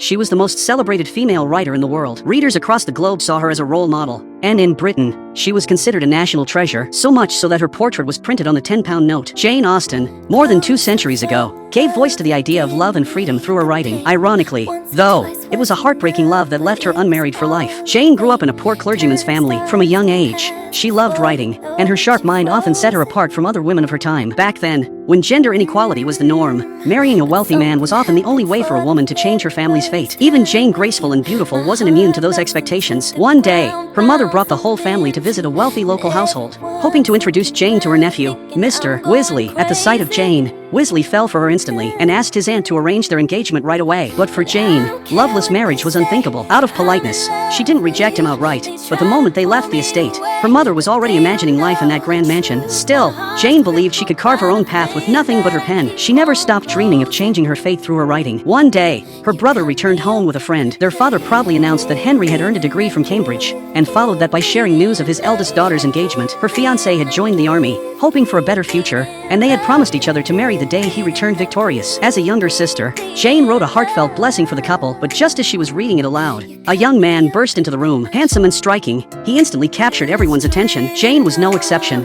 she was the most celebrated female writer in the world. Readers across the globe saw her as a role model. And in Britain, she was considered a national treasure, so much so that her portrait was printed on the 10-pound note. Jane Austen, more than 2 centuries ago, gave voice to the idea of love and freedom through her writing. Ironically, though, it was a heartbreaking love that left her unmarried for life. Jane grew up in a poor clergyman's family. From a young age, she loved writing, and her sharp mind often set her apart from other women of her time. Back then, when gender inequality was the norm, marrying a wealthy man was often the only way for a woman to change her family's fate. Even Jane, graceful and beautiful, wasn't immune to those expectations. One day, her mother brought the whole family to visit a wealthy local household, hoping to introduce Jane to her nephew, Mr. Weasley. At the sight of Jane, Weasley fell for her instantly and asked his aunt to arrange their engagement right away. But for Jane, loveless marriage was unthinkable. Out of politeness, she didn't reject him outright, but the moment they left the estate, her mother was already imagining life in that grand mansion. Still, Jane believed she could carve her own path with nothing but her pen. She never stopped dreaming of changing her fate through her writing. One day, her brother returned home with a friend. Their father proudly announced that Henry had earned a degree from Cambridge, and followed that by sharing news of his eldest daughter's engagement. Her fiancé had joined the army, hoping for a better future, and they had promised each other to marry the day he returned victorious. As a younger sister, Jane wrote a heartfelt blessing for the couple, but just as she was reading it aloud, a young man burst into the room. Handsome and striking, he instantly captured everyone's attention. Jane was no exception.